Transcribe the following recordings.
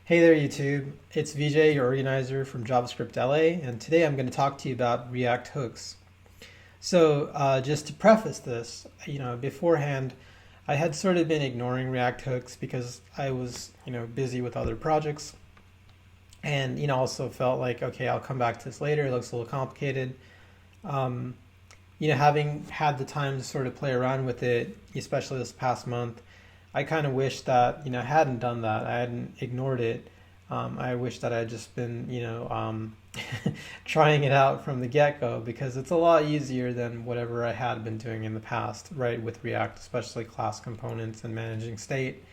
Hey there, YouTube. It's VJ, your organizer from JavaScriptLA, and today I'm going to talk to you about React hooks. So, just to preface this, beforehand, I had sort of been ignoring React hooks because I was, busy with other projects, and also felt like, okay, I'll come back to this later. It looks a little complicated. Um, Having had the time to sort of play around with it, especially this past month, I kind of wish that I hadn't done that. I hadn't ignored it. I wish that I had just been trying it out from the get-go because it's a lot easier than whatever I had been doing in the past, right? With React, especially class components and managing state.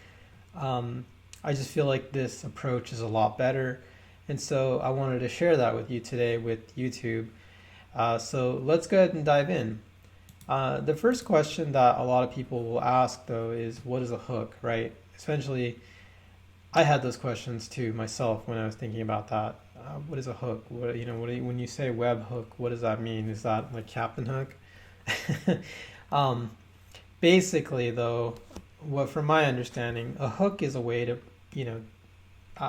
I just feel like this approach is a lot better, and so I wanted to share that with you today with YouTube. So let's go ahead and dive in. The first question that a lot of people will ask, though, is what is a hook, right? Essentially, I had those questions too myself when I was thinking about that. What is a hook? When you say web hook, what does that mean? Is that like Captain Hook? um, Basically, though, what from my understanding, a hook is a way to, you know,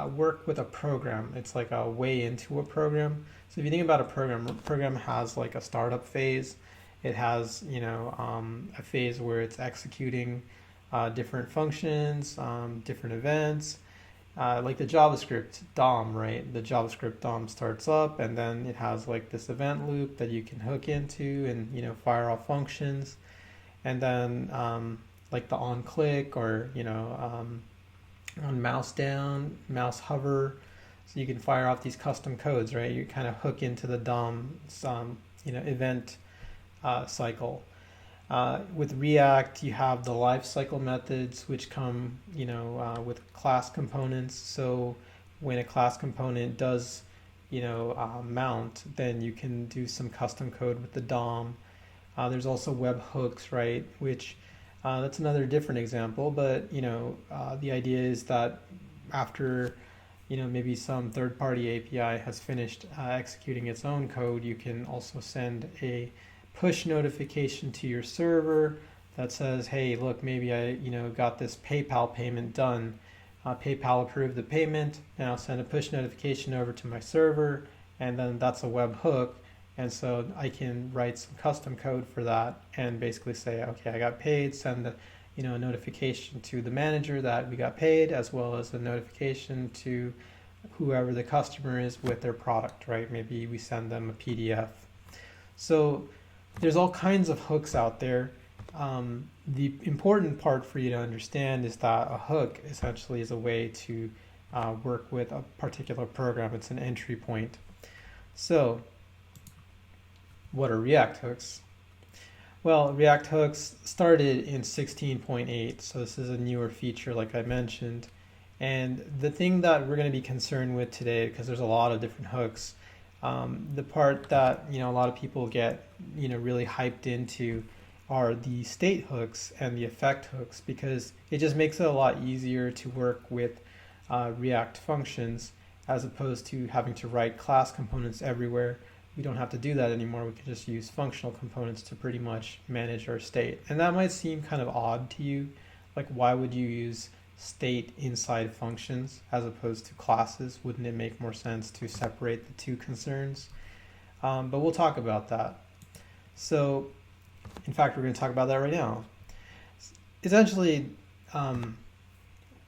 work with a program. It's like a way into a program. So if you think about a program has like a startup phase. It has, a phase where it's executing different functions, different events, like the JavaScript DOM, right? The JavaScript DOM starts up, and then it has like this event loop that you can hook into, and fire off functions, and then like the on click or on mouse down, mouse hover, so you can fire off these custom codes, right? You kind of hook into the DOM, event cycle. With React, you have the life cycle methods, which come, with class components. So when a class component does, mount, then you can do some custom code with the DOM. There's also webhooks, right? Which that's another different example, but the idea is that after maybe some third-party API has finished executing its own code, you can also send a push notification to your server that says, hey, look, maybe I got this PayPal payment done. PayPal approved the payment, and I'll send a push notification over to my server, and then that's a web hook. And so I can write some custom code for that and basically say, okay, I got paid, send a notification to the manager that we got paid, as well as a notification to whoever the customer is with their product, right? Maybe we send them a PDF. So there's all kinds of hooks out there. The important part for you to understand is that a hook essentially is a way to work with a particular program. It's an entry point. So what are React hooks? Well, React hooks started in 16.8, so this is a newer feature like I mentioned. And the thing that we're going to be concerned with today, because there's a lot of different hooks, the part that a lot of people get really hyped into are the state hooks and the effect hooks, because it just makes it a lot easier to work with React functions as opposed to having to write class components everywhere. We don't have to do that anymore. We can just use functional components to pretty much manage our state. And that might seem kind of odd to you. Like, why would you use state inside functions as opposed to classes? Wouldn't it make more sense to separate the two concerns? But we'll talk about that. So, in fact, we're going to talk about that right now. Essentially,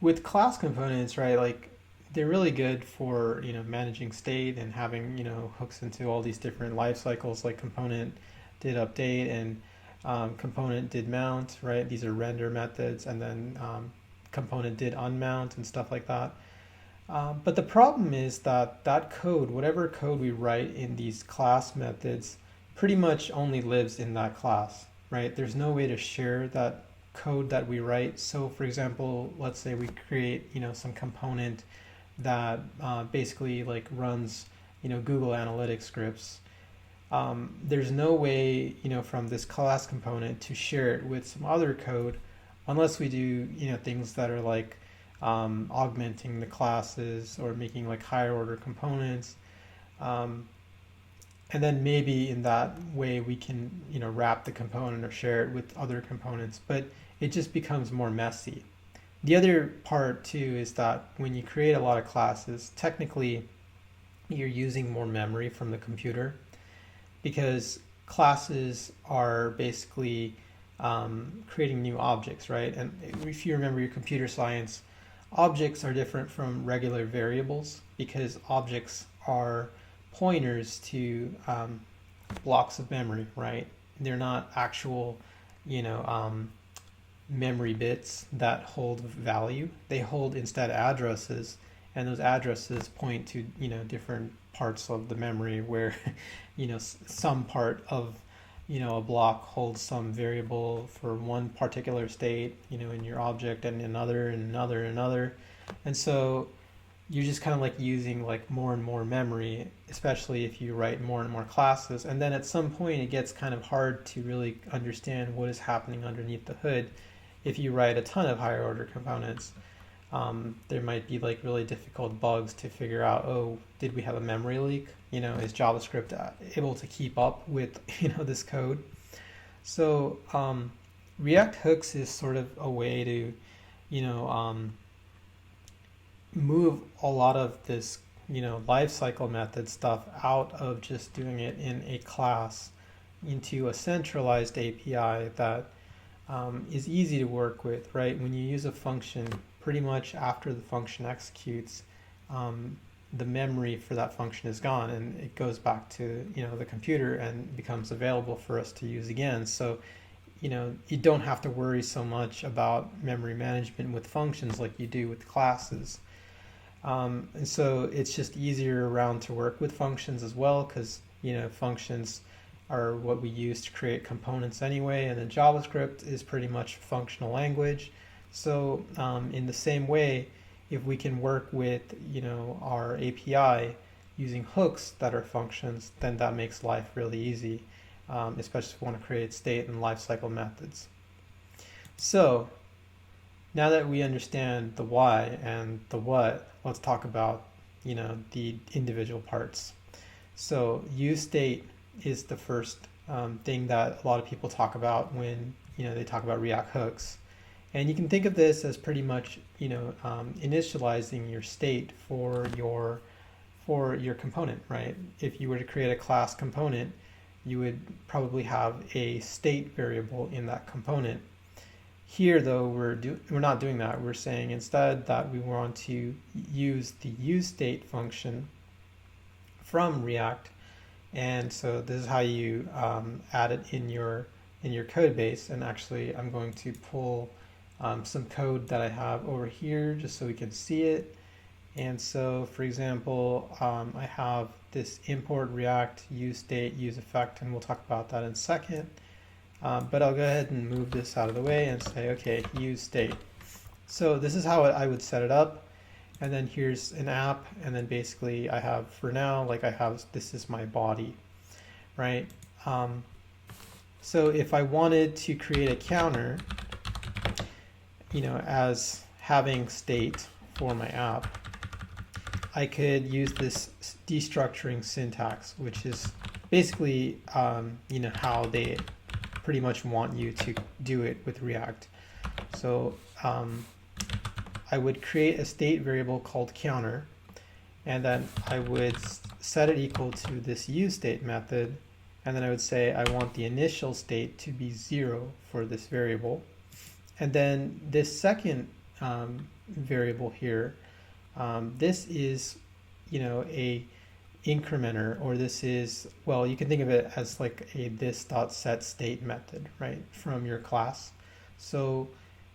with class components, right, like they're really good for managing state and having hooks into all these different life cycles, like component did update and component did mount, right? These are render methods, and then component did unmount and stuff like that. But the problem is that that code, whatever code we write in these class methods, pretty much only lives in that class, right? There's no way to share that code that we write. So for example, let's say we create some component that basically like runs Google Analytics scripts. There's no way from this class component to share it with some other code unless we do things that are like augmenting the classes or making like higher order components, and then maybe in that way we can wrap the component or share it with other components, but it just becomes more messy. The other part too is that when you create a lot of classes, technically you're using more memory from the computer, because classes are basically creating new objects, right? And if you remember your computer science, objects are different from regular variables because objects are pointers to blocks of memory, right? They're not actual, memory bits that hold value. They hold instead addresses, and those addresses point to, different parts of the memory where, some part of, a block holds some variable for one particular state, in your object, and another, and another, and another. And so you're just kind of like using like more and more memory, especially if you write more and more classes. And then at some point it gets kind of hard to really understand what is happening underneath the hood. If you write a ton of higher order components, there might be like really difficult bugs to figure out, oh, did we have a memory leak? Is JavaScript able to keep up with, this code? So React hooks is sort of a way to, move a lot of this, lifecycle method stuff out of just doing it in a class into a centralized API that is easy to work with, right? When you use a function, pretty much after the function executes, the memory for that function is gone and it goes back to, the computer and becomes available for us to use again. So, you don't have to worry so much about memory management with functions like you do with classes. And so it's just easier around to work with functions as well, because functions are what we use to create components anyway, and then JavaScript is pretty much a functional language. So in the same way, if we can work with our API using hooks that are functions, then that makes life really easy, especially if we want to create state and lifecycle methods. So now that we understand the why and the what, let's talk about, the individual parts. So UState is the first thing that a lot of people talk about when, they talk about React hooks. And you can think of this as pretty much, initializing your state for your component, right? If you were to create a class component, you would probably have a state variable in that component. Here, though, we're not doing that. We're saying instead that we want to use the UseState function from React, and so this is how you add it in your code base. And actually, I'm going to pull some code that I have over here just so we can see it. And so, for example, I have this import React UseState UseEffect, and we'll talk about that in a second. But I'll go ahead and move this out of the way and say, okay, UseState. So this is how I would set it up. And then here's an app. And then basically I have, for now, this is my body, right? So if I wanted to create a counter, as having state for my app, I could use this destructuring syntax, which is basically, how they pretty much want you to do it with React. So I would create a state variable called counter, and then I would set it equal to this UseState method, and then I would say I want the initial state to be 0 for this variable. And then this second variable here, this is a incrementer, or this is, well, you can think of it as like a this.setState method, right, from your class. So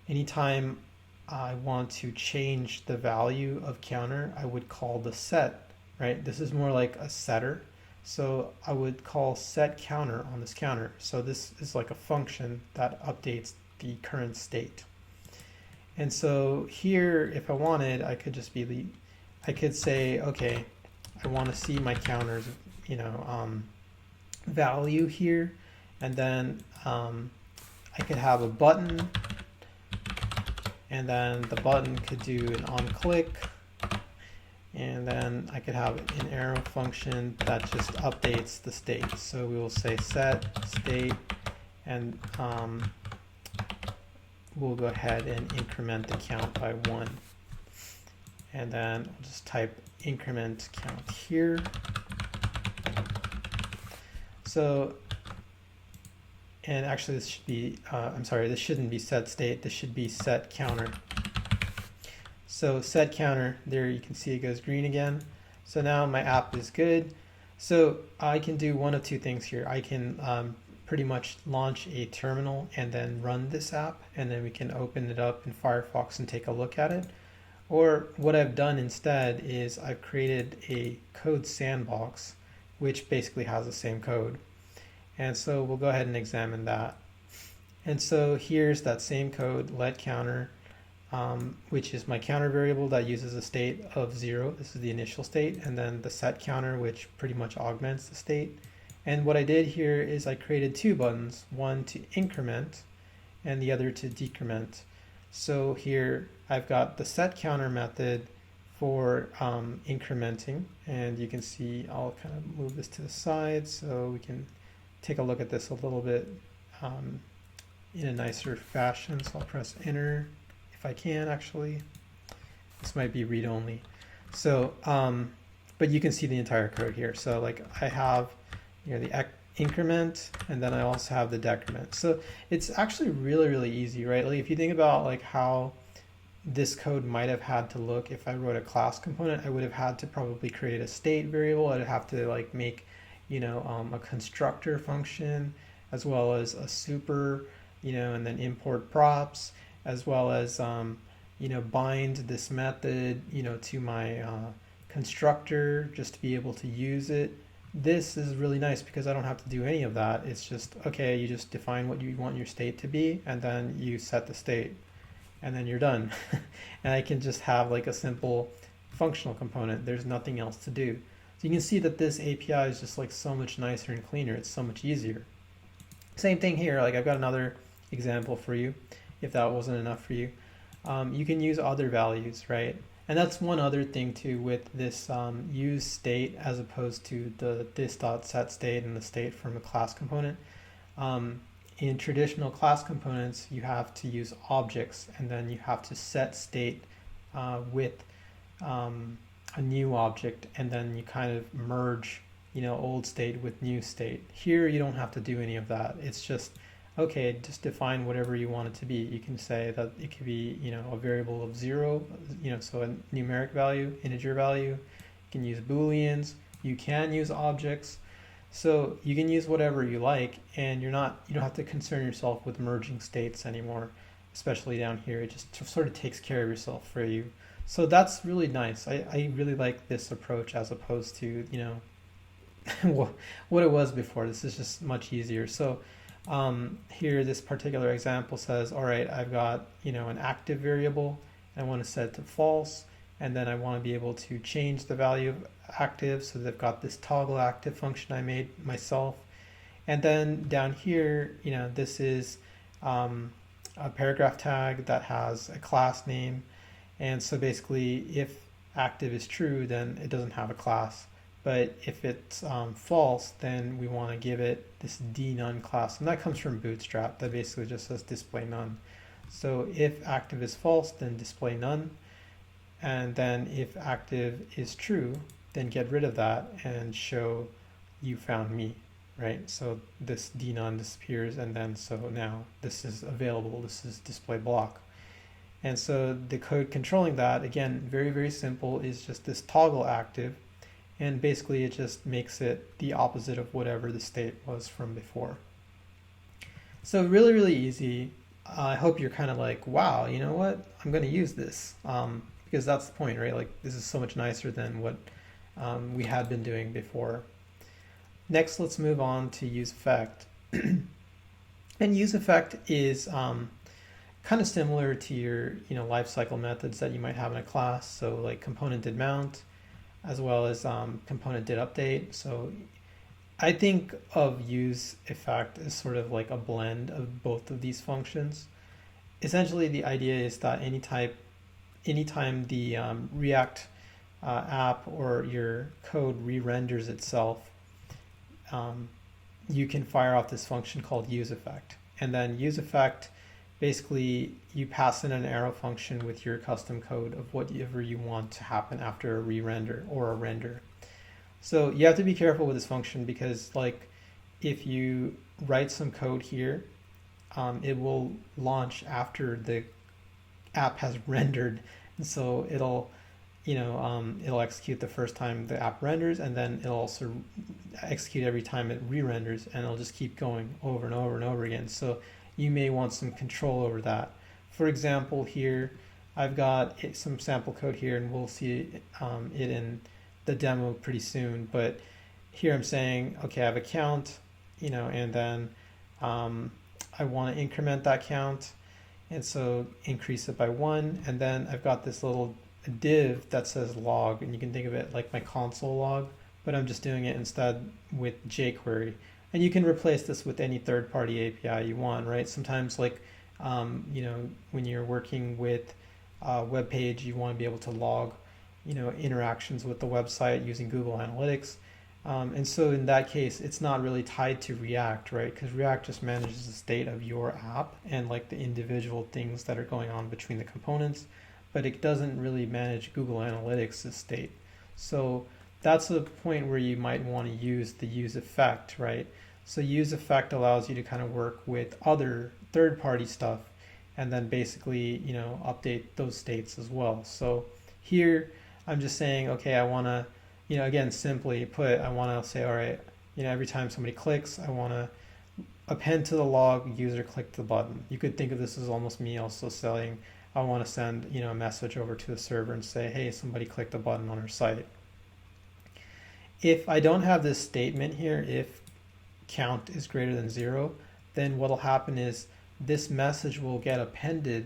anytime I want to change the value of counter, I would call the set, right? This is more like a setter. So I would call set counter on this counter. So this is like a function that updates the current state. And so here, if I wanted, I could just I could say, okay, I want to see my counter's, value here, and then I could have a button, and then the button could do an onClick, and then I could have an arrow function that just updates the state. So we will say set state, and we'll go ahead and increment the count by 1. And then we'll just type increment count here. So, and actually this should be, I'm sorry, this shouldn't be set state, this should be set counter. So set counter, there you can see it goes green again. So now my app is good. So I can do one of two things here. I can pretty much launch a terminal and then run this app, and then we can open it up in Firefox and take a look at it. Or what I've done instead is I've created a code sandbox, which basically has the same code. And so we'll go ahead and examine that. And so here's that same code, let counter, which is my counter variable that uses a state of 0. This is the initial state, and then the set counter, which pretty much augments the state. And what I did here is I created two buttons, one to increment and the other to decrement. So here I've got the set counter method for incrementing, and you can see I'll kind of move this to the side so we can take a look at this a little bit in a nicer fashion. So I'll press enter if I can. Actually, this might be read only. So but you can see the entire code here. So like I have, you know, the increment, and then I also have the decrement. So it's actually really easy, right? Like if you think about like how this code might have had to look if I wrote a class component, I would have had to probably create a state variable. I'd have to like make, you know, a constructor function, as well as a super, you know, and then import props, as well as, you know, bind this method, you know, to my constructor just to be able to use it. This is really nice because I don't have to do any of that. It's just, okay, you just define what you want your state to be, and then you set the state, and then you're done. And I can just have like a simple functional component. There's nothing else to do. So you can see that this API is just like so much nicer and cleaner. It's so much easier. Same thing here. Like I've got another example for you, if that wasn't enough for you. You can use other values, right? And that's one other thing too with this use state as opposed to the this.setState and the state from a class component. In traditional class components, you have to use objects, and then you have to set state with a new object, and then you kind of merge, you know, old state with new state. Here you don't have to do any of that. It's just, okay, just define whatever you want it to be. You can say that it could be, you know, a variable of 0, you know, so a numeric value, integer value. You can use booleans. You can use objects. So you can use whatever you like, and you don't have to concern yourself with merging states anymore, especially down here. It just sort of takes care of yourself for you. So that's really nice. I really like this approach as opposed to, you know, what it was before. This is just much easier. So here, this particular example says, all right, I've got, you know, an active variable. I want to set it to false, and then I want to be able to change the value of active. So they've got this toggle active function I made myself. And then down here, you know, this is a paragraph tag that has a class name. And so basically, if active is true, then it doesn't have a class. But if it's false, then we want to give it this dNone class. And that comes from Bootstrap. That basically just says display none. So if active is false, then display none. And then if active is true, then get rid of that and show you found me, right? So this dNone disappears, and then so now this is available. This is display block. And so the code controlling that, again, very simple, is just this toggle active. And basically it just makes it the opposite of whatever the state was from before. So really easy. I hope you're kind of like, wow, you know what? I'm going to use this. Because that's the point, right? Like this is so much nicer than what we had been doing before. Next, let's move on to UseEffect. And UseEffect is kind of similar to your, you know, lifecycle methods that you might have in a class. So like component did mount, as well as component did update. So I think of UseEffect as sort of like a blend of both of these functions. Essentially, the idea is that anytime the React app or your code re-renders itself, you can fire off this function called UseEffect. And then UseEffect basically you pass in an arrow function with your custom code of whatever you want to happen after a re-render or a render. So you have to be careful with this function because like if you write some code here, it will launch after the app has rendered, and so it'll it'll execute the first time the app renders, and then it'll also execute every time it re-renders, and it'll just keep going over and over and over again. So you may want some control over that. For example, here I've got some sample code here, and we'll see it in the demo pretty soon. But here I'm saying, okay, I have a count, and then I want to increment that count, and so increase it by 1, and then I've got this little div that says log, and you can think of it like my console log, but I'm just doing it instead with jQuery. And you can replace this with any third-party API you want, right? Sometimes like, when you're working with a web page, you want to be able to log, interactions with the website using Google Analytics. And so in that case, it's not really tied to React, right? Because React just manages the state of your app and like the individual things that are going on between the components, but it doesn't really manage Google Analytics' state. So that's a point where you might want to use the UseEffect, right? So UseEffect allows you to kind of work with other third-party stuff and then basically, update those states as well. So here I'm just saying, okay, I want to, again, simply put, I want to say, all right, every time somebody clicks, I want to append to the log, user clicked the button. You could think of this as almost me also saying, I want to send, a message over to the server and say, hey, somebody clicked the button on our site. If I don't have this statement here, if count is greater than 0, then what'll happen is this message will get appended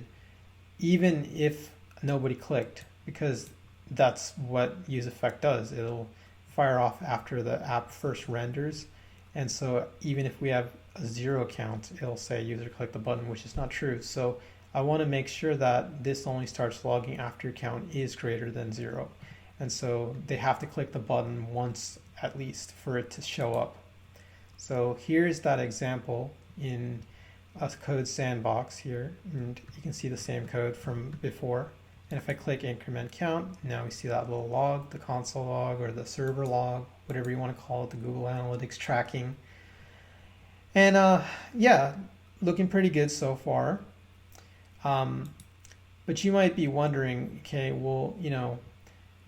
even if nobody clicked, because that's what UseEffect does. It'll fire off after the app first renders, and so even if we have a 0 count, it'll say user clicked the button, which is not true. So I want to make sure that this only starts logging after count is greater than 0. And so they have to click the button once at least for it to show up. So here's that example in a code sandbox here, and you can see the same code from before. And if I click increment count, now we see that little log, the console log or the server log, whatever you want to call it, the Google Analytics tracking. And yeah, looking pretty good so far. But you might be wondering, okay, well,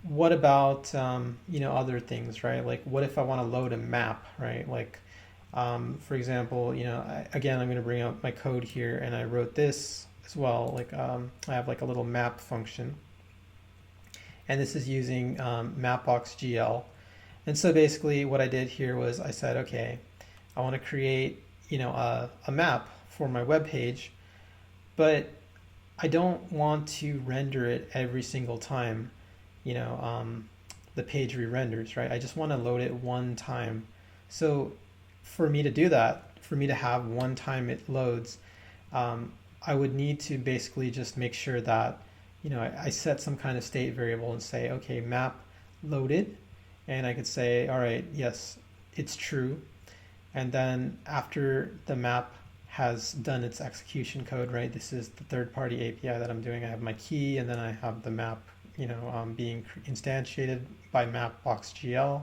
what about, other things, right? Like, what if I want to load a map, right? Like, for example, again, I'm going to bring up my code here, and I wrote this as well. Like, I have like a little map function, and this is using mapbox.gl. And so basically what I did here was I said, okay, I want to create, a map for my web page, but I don't want to render it every single time, the page re-renders, right? I just want to load it one time. So for me to do that, for me to have one time it loads, I would need to basically just make sure that, I set some kind of state variable and say, okay, map loaded. And I could say, all right, yes, it's true. And then after the map has done its execution code, right? This is the third-party API that I'm doing. I have my key, and then I have the map, being instantiated by mapbox.gl.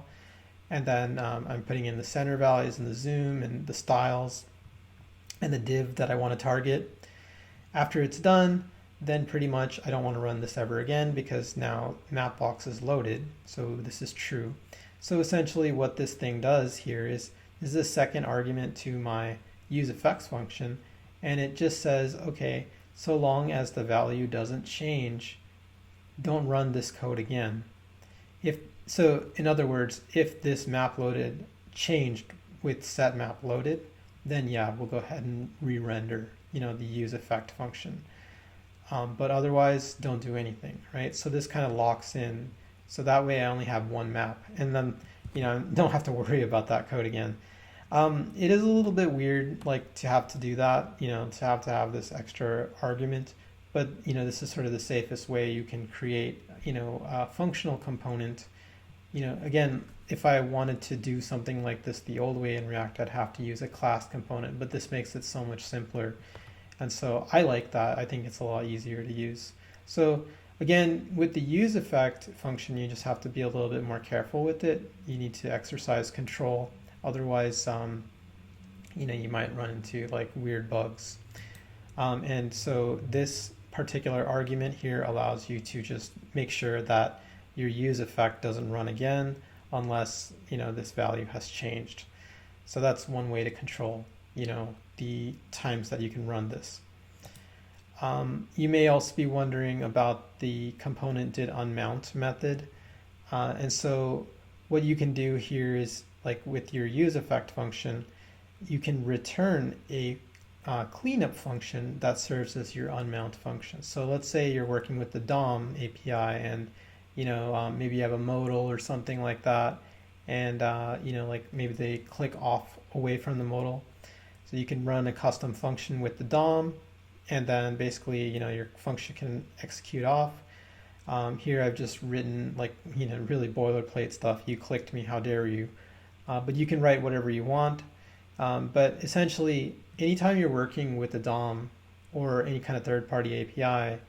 And then I'm putting in the center values and the zoom and the styles and the div that I want to target. After it's done, then pretty much I don't want to run this ever again because now Mapbox is loaded. So this is true. So essentially what this thing does here is the second argument to my UseEffects function, and it just says, okay, so long as the value doesn't change, don't run this code again. So in other words, if this map loaded changed with set map loaded, then yeah, we'll go ahead and re-render, the UseEffect function. But otherwise, don't do anything, right? So this kind of locks in. So that way I only have one map, and then, don't have to worry about that code again. It is a little bit weird, like to have to do that, to have this extra argument, but this is sort of the safest way you can create, a functional component. Again, if I wanted to do something like this the old way in React, I'd have to use a class component, but this makes it so much simpler. And so I like that. I think it's a lot easier to use. So again, with the UseEffect function, you just have to be a little bit more careful with it. You need to exercise control. Otherwise, you might run into like weird bugs. And so this particular argument here allows you to just make sure that your UseEffect doesn't run again unless this value has changed. So that's one way to control the times that you can run this. You may also be wondering about the component did unmount method. And so what you can do here is, like with your UseEffect function, you can return a cleanup function that serves as your unmount function. So let's say you're working with the DOM API and maybe you have a modal or something like that, and like maybe they click off away from the modal. So you can run a custom function with the DOM, and then basically your function can execute off. Here I've just written like really boilerplate stuff. You clicked me, how dare you? But you can write whatever you want. But essentially, anytime you're working with the DOM or any kind of third-party API,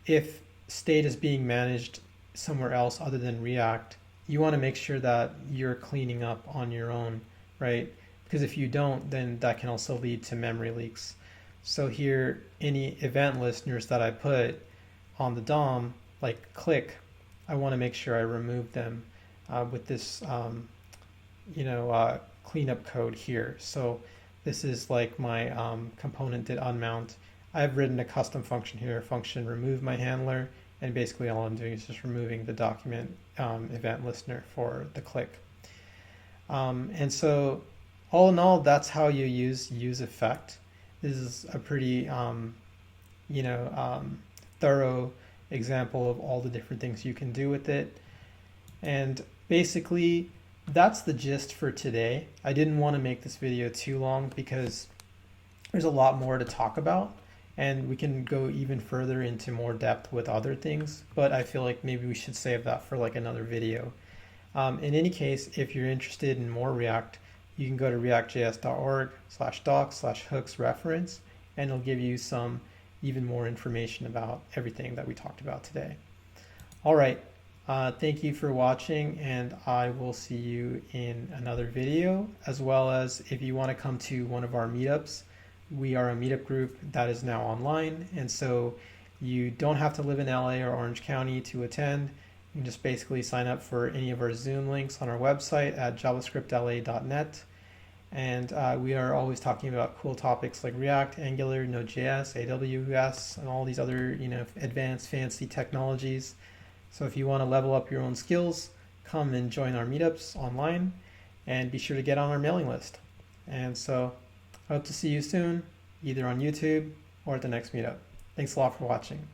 if state is being managed somewhere else other than React, you want to make sure that you're cleaning up on your own, right? Because if you don't, then that can also lead to memory leaks. So here, any event listeners that I put on the DOM, like click, I want to make sure I remove them with this, cleanup code here. So this is like my component did unmount. I've written a custom function here, function remove my handler, and basically all I'm doing is just removing the document event listener for the click. And so all in all, that's how you use UseEffect. This is a pretty thorough example of all the different things you can do with it. And basically that's the gist for today. I didn't want to make this video too long because there's a lot more to talk about, and we can go even further into more depth with other things, but I feel like maybe we should save that for like another video. In any case, if you're interested in more React, you can go to reactjs.org/docs/hooks reference, and it'll give you some even more information about everything that we talked about today. All right. Thank you for watching, and I will see you in another video, as well as if you want to come to one of our meetups. We are a meetup group that is now online, and so you don't have to live in LA or Orange County to attend. You can just basically sign up for any of our Zoom links on our website at javascriptla.net. And we are always talking about cool topics like React, Angular, Node.js, AWS, and all these other advanced fancy technologies. So if you want to level up your own skills, come and join our meetups online, and be sure to get on our mailing list. And so I hope to see you soon, either on YouTube or at the next meetup. Thanks a lot for watching.